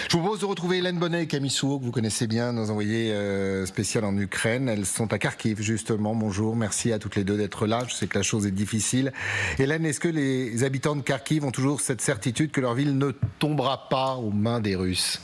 Je vous propose de retrouver Hélène Bonnet et Camille Souhaut, que vous connaissez bien, nos envoyés spéciales en Ukraine. Elles sont à Kharkiv, justement. Bonjour, merci à toutes les deux d'être là. Je sais que la chose est difficile. Hélène, est-ce que les habitants de Kharkiv ont toujours cette certitude que leur ville ne tombera pas aux mains des Russes ?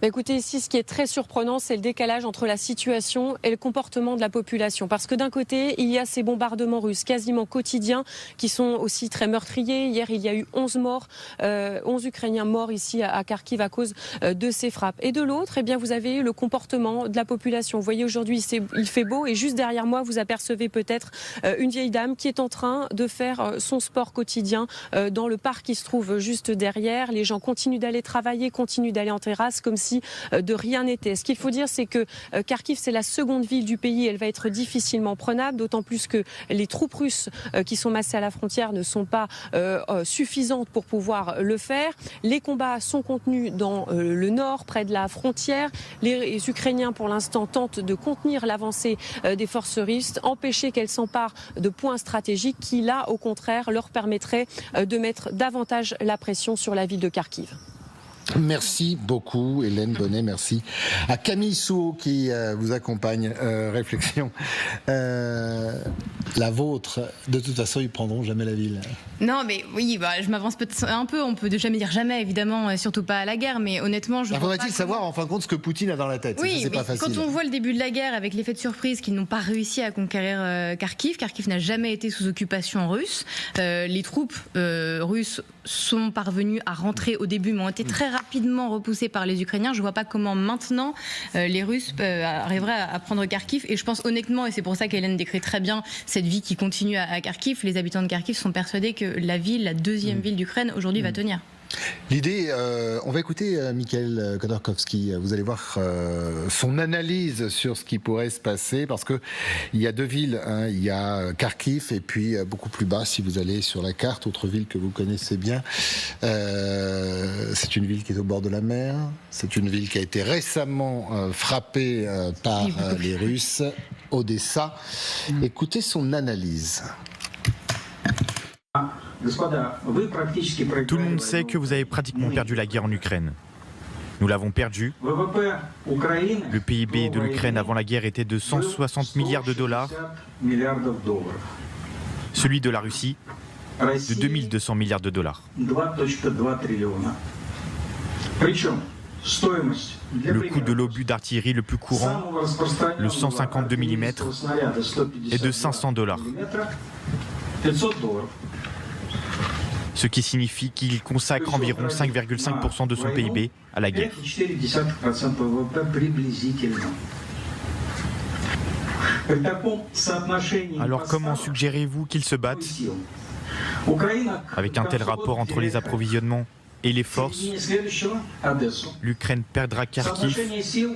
Écoutez, ici, ce qui est très surprenant, c'est le décalage entre la situation et le comportement de la population. Parce que d'un côté, il y a ces bombardements russes quasiment quotidiens qui sont aussi très meurtriers. Hier, il y a eu 11 morts, 11 Ukrainiens morts ici à Kharkiv à cause de ces frappes. Et de l'autre, eh bien, vous avez le comportement de la population. Vous voyez, aujourd'hui, il fait beau et juste derrière moi, vous apercevez peut-être une vieille dame qui est en train de faire son sport quotidien dans le parc qui se trouve juste derrière. Les gens continuent d'aller travailler, continuent d'aller en terrasse comme si de rien n'était. Ce qu'il faut dire, c'est que Kharkiv, c'est la seconde ville du pays. Elle va être difficilement prenable, d'autant plus que les troupes russes qui sont massées à la frontière ne sont pas suffisantes pour pouvoir le faire. Les combats sont contenus dans le nord, près de la frontière. Les Ukrainiens, pour l'instant, tentent de contenir l'avancée des forces russes, empêcher qu'elles s'emparent de points stratégiques qui, là, au contraire, leur permettraient de mettre davantage la pression sur la ville de Kharkiv. Merci beaucoup Hélène Bonnet, merci à Camille Souhaut qui vous accompagne. Réflexion, la vôtre, de toute façon ils prendront jamais la ville. Non mais oui, je m'avance peut-être un peu, on peut jamais dire jamais évidemment, surtout pas à la guerre, mais honnêtement je faudrait-il savoir en fin de compte ce que Poutine a dans la tête. Oui, ça, c'est pas facile. Quand on voit le début de la guerre avec l'effet de surprise qu'ils n'ont pas réussi à conquérir Kharkiv n'a jamais été sous occupation russe, les troupes russes sont parvenues à rentrer au début mais ont été très rapidement repoussés par les Ukrainiens. Je ne vois pas comment maintenant les Russes arriveraient à prendre Kharkiv. Et je pense honnêtement, et c'est pour ça qu'Hélène décrit très bien cette vie qui continue à Kharkiv, les habitants de Kharkiv sont persuadés que la ville, la deuxième ville d'Ukraine, aujourd'hui va tenir. L'idée, on va écouter Mikhail Khodorkovsky, vous allez voir son analyse sur ce qui pourrait se passer, parce qu'il y a deux villes, hein, il y a Kharkiv et puis beaucoup plus bas, si vous allez sur la carte, autre ville que vous connaissez bien, c'est une ville qui est au bord de la mer, c'est une ville qui a été récemment frappée par les Russes, Odessa. Écoutez son analyse. Tout le monde sait que vous avez pratiquement perdu la guerre en Ukraine. Nous l'avons perdu. Le PIB de l'Ukraine avant la guerre était de 160 milliards de dollars. Celui de la Russie, de 2200 milliards de dollars. Le coût de l'obus d'artillerie le plus courant, le 152 mm, est de 500 $. Ce qui signifie qu'il consacre environ 5,5% de son PIB à la guerre. Alors comment suggérez-vous qu'ils se battent? Avec un tel rapport entre les approvisionnements et les forces, l'Ukraine perdra Kharkiv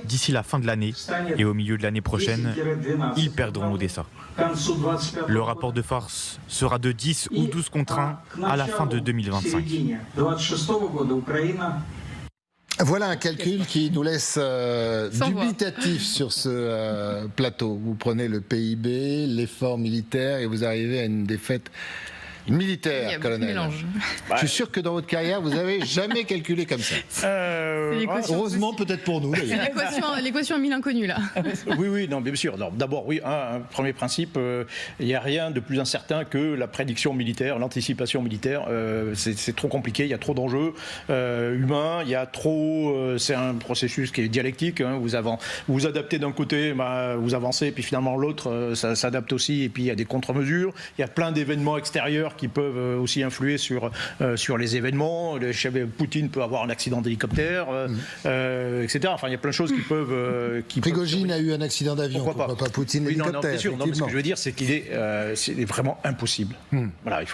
d'ici la fin de l'année et au milieu de l'année prochaine, ils perdront Odessa. Le rapport de force sera de 10 ou 12 contre 1 à la fin de 2025. Voilà un calcul qui nous laisse dubitatif sur ce plateau. Vous prenez le PIB, l'effort militaire et vous arrivez à une défaite militaire, colonel. Je suis sûr que dans votre carrière, vous n'avez jamais calculé comme ça. Heureusement, peut-être pour nous. L'équation a mis l'inconnu, là. Oui, non, bien sûr. D'abord, oui, un premier principe, il n'y a rien de plus incertain que la prédiction militaire, l'anticipation militaire. C'est trop compliqué, il y a trop d'enjeux humains, il y a trop... c'est un processus qui est dialectique. Hein, vous adaptez d'un côté, vous avancez, puis finalement l'autre, ça s'adapte aussi, et puis il y a des contre-mesures. Il y a plein d'événements extérieurs qui peuvent aussi influer sur les événements. Poutine peut avoir un accident d'hélicoptère, etc. Enfin, il y a plein de choses qui peuvent... Prigojine a eu un accident d'avion, pourquoi pas Poutine l'hélicoptère. Non, bien sûr. Non, mais ce que je veux dire, c'est qu'il est vraiment impossible. Voilà, et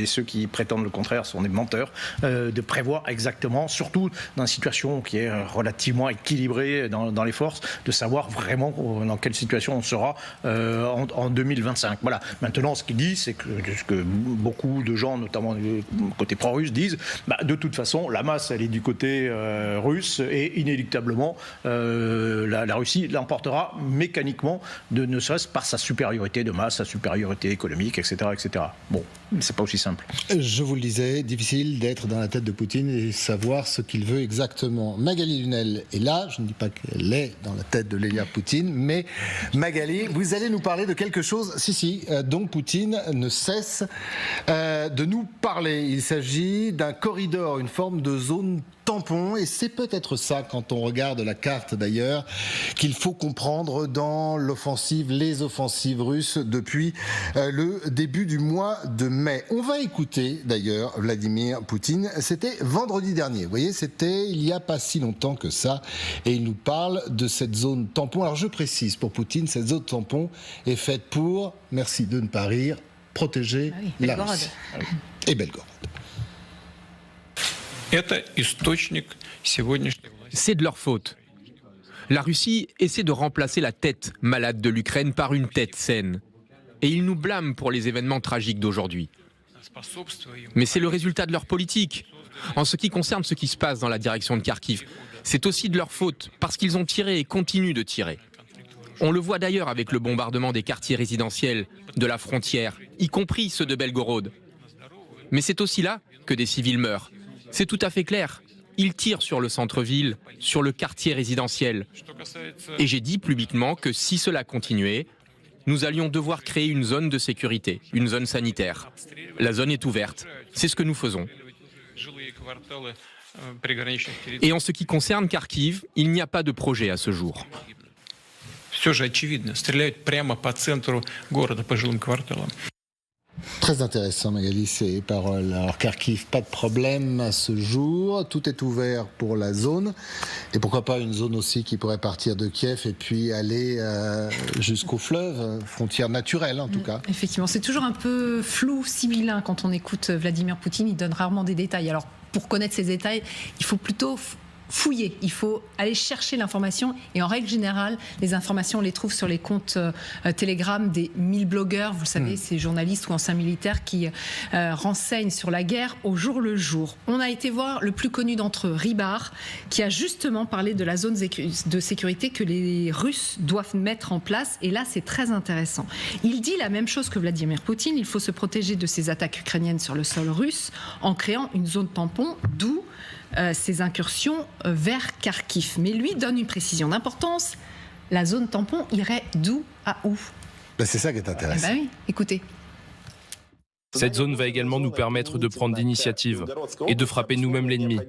ceux qui prétendent le contraire sont des menteurs, de prévoir exactement, surtout dans une situation qui est relativement équilibrée dans les forces, de savoir vraiment dans quelle situation on sera en 2025. Voilà. Maintenant, ce qu'il dit, c'est que beaucoup de gens, notamment du côté pro-russe, disent de toute façon, la masse, elle est du côté russe et inéluctablement, la Russie l'emportera mécaniquement, ne serait-ce par sa supériorité de masse, sa supériorité économique, etc. etc. Bon, c'est pas aussi simple. Je vous le disais, difficile d'être dans la tête de Poutine et savoir ce qu'il veut exactement. Magali Lunel est là, je ne dis pas qu'elle est dans la tête de Vladimir Poutine, mais Magali, vous allez nous parler de quelque chose, dont Poutine ne cesse de nous parler. Il s'agit d'un corridor, une forme de zone tampon, et c'est peut-être ça, quand on regarde la carte d'ailleurs, qu'il faut comprendre dans les offensives russes depuis le début du mois de mai. On va écouter d'ailleurs Vladimir Poutine, c'était vendredi dernier, vous voyez, c'était il n'y a pas si longtemps que ça, et il nous parle de cette zone tampon. Alors je précise, pour Poutine, cette zone tampon est faite pour, merci de ne pas rire, protéger la Russie. Et Belgorod. C'est de leur faute. La Russie essaie de remplacer la tête malade de l'Ukraine par une tête saine. Et ils nous blâment pour les événements tragiques d'aujourd'hui. Mais c'est le résultat de leur politique. En ce qui concerne ce qui se passe dans la direction de Kharkiv, c'est aussi de leur faute, parce qu'ils ont tiré et continuent de tirer. On le voit d'ailleurs avec le bombardement des quartiers résidentiels de la frontière, y compris ceux de Belgorod. Mais c'est aussi là que des civils meurent. C'est tout à fait clair. Ils tirent sur le centre-ville, sur le quartier résidentiel. Et j'ai dit publiquement que si cela continuait, nous allions devoir créer une zone de sécurité, une zone sanitaire. La zone est ouverte. C'est ce que nous faisons. Et en ce qui concerne Kharkiv, il n'y a pas de projet à ce jour. Très intéressant, Magali, ces paroles. Alors Kharkiv, pas de problème à ce jour, tout est ouvert pour la zone, et pourquoi pas une zone aussi qui pourrait partir de Kiev et puis aller jusqu'au fleuve, frontière naturelle en tout cas. Effectivement, c'est toujours un peu flou, sibyllin quand on écoute Vladimir Poutine, il donne rarement des détails. Alors pour connaître ces détails, il faut plutôt fouiller, il faut aller chercher l'information, et en règle générale, les informations, on les trouve sur les comptes Telegram des 1000 blogueurs, vous le savez, ces journalistes ou anciens militaires qui renseignent sur la guerre au jour le jour. On a été voir le plus connu d'entre eux, Rybar, qui a justement parlé de la zone de sécurité que les Russes doivent mettre en place, et là c'est très intéressant. Il dit la même chose que Vladimir Poutine, il faut se protéger de ces attaques ukrainiennes sur le sol russe en créant une zone tampon, d'où ces incursions vers Kharkiv. Mais lui donne une précision d'importance. La zone tampon irait d'où à où? C'est ça qui est intéressant. Oui, écoutez. Cette zone va également nous permettre de prendre d'initiative et de frapper nous-mêmes l'ennemi.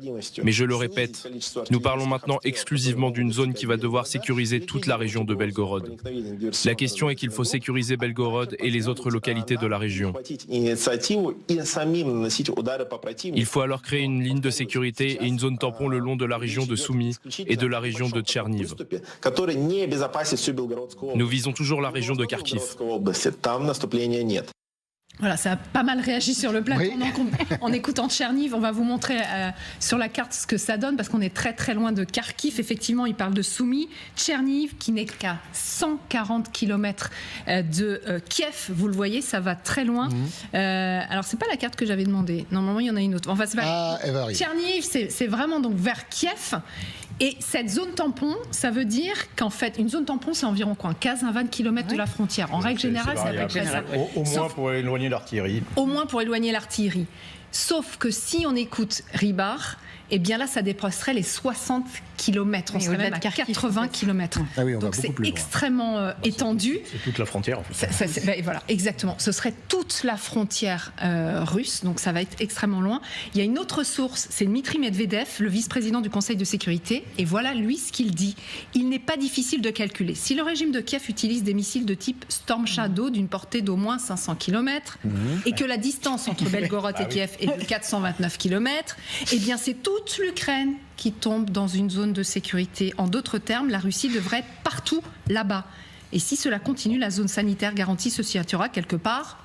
Mais je le répète, nous parlons maintenant exclusivement d'une zone qui va devoir sécuriser toute la région de Belgorod. La question est qu'il faut sécuriser Belgorod et les autres localités de la région. Il faut alors créer une ligne de sécurité et une zone tampon le long de la région de Soumy et de la région de Tcherniv. Nous visons toujours la région de Kharkiv. Voilà, ça a pas mal réagi sur le plateau. Oui. En écoutant Tcherniv, on va vous montrer sur la carte ce que ça donne, parce qu'on est très très loin de Kharkiv. Effectivement, il parle de Soumy. Tcherniv, qui n'est qu'à 140 km de Kiev, vous le voyez, ça va très loin. Alors, c'est pas la carte que j'avais demandée. Normalement, il y en a une autre. Enfin, c'est pas... Tcherniv, c'est vraiment donc vers Kiev. Et cette zone tampon, ça veut dire qu'en fait, une zone tampon, c'est environ 15 à 20 km de la frontière. En règle générale, c'est à peu près ça. Au moins pour éloigner l'artillerie. Au moins pour éloigner l'artillerie. Sauf que si on écoute Rybar, eh bien là, ça dépasserait les 60 km. On serait même à 80 km. Ah oui, donc c'est extrêmement étendu. C'est toute la frontière, en fait. Voilà, exactement. Ce serait toute la frontière russe, donc ça va être extrêmement loin. Il y a une autre source, c'est Dmitry Medvedev, le vice-président du Conseil de sécurité. Et voilà, lui, ce qu'il dit. Il n'est pas difficile de calculer. Si le régime de Kiev utilise des missiles de type Storm Shadow d'une portée d'au moins 500 km, et que la distance entre Belgorod et Kiev est de 429 km, eh bien c'est toute l'Ukraine qui tombe dans une zone de sécurité. En d'autres termes, la Russie devrait être partout là-bas. Et si cela continue, la zone sanitaire garantie se situera quelque part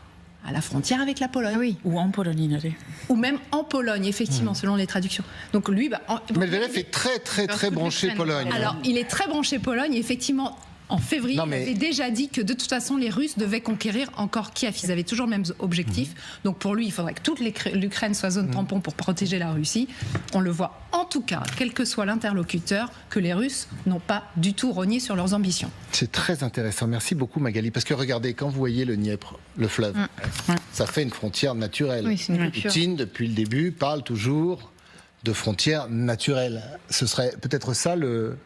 à la frontière avec la Pologne. Oui, ou en Pologne. Ou même en Pologne, effectivement, selon les traductions. Donc lui... Medvedev est très branché Pologne. Alors, il est très branché Pologne. Et effectivement, En février, Non, mais- ils avaient déjà dit que de toute façon, les Russes devaient conquérir encore Kiev. Ils avaient toujours le même objectif. Donc pour lui, il faudrait que toute l'Ukraine soit zone tampon pour protéger la Russie. On le voit en tout cas, quel que soit l'interlocuteur, que les Russes n'ont pas du tout rogné sur leurs ambitions. C'est très intéressant. Merci beaucoup, Magali. Parce que regardez, quand vous voyez le Dniepr, le fleuve, ça fait une frontière naturelle. Oui, c'est une rupture. Poutine, depuis le début, parle toujours de frontières naturelles. Ce serait peut-être ça le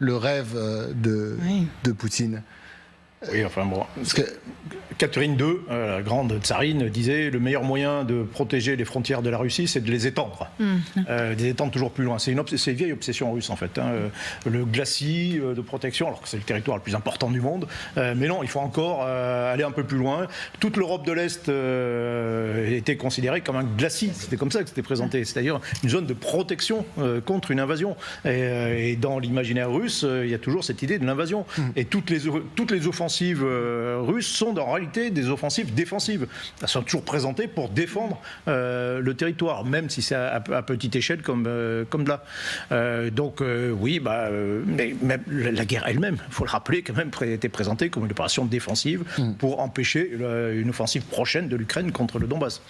rêve de Poutine. Oui, enfin bon. Parce que Catherine II, la grande tsarine, disait le meilleur moyen de protéger les frontières de la Russie, c'est de les étendre. De les étendre toujours plus loin. C'est une vieille obsession russe, en fait. Le glacis de protection, alors que c'est le territoire le plus important du monde. Mais non, il faut encore aller un peu plus loin. Toute l'Europe de l'Est était considérée comme un glacis. C'était comme ça que c'était présenté. C'est-à-dire une zone de protection contre une invasion. Et dans l'imaginaire russe, il y a toujours cette idée de l'invasion. Et toutes les offensives russes sont en réalité des offensives défensives. Elles sont toujours présentées pour défendre le territoire, même si c'est à petite échelle comme là. Donc oui, mais même la guerre elle-même, il faut le rappeler, quand même, était présentée comme une opération défensive pour empêcher une offensive prochaine de l'Ukraine contre le Donbass.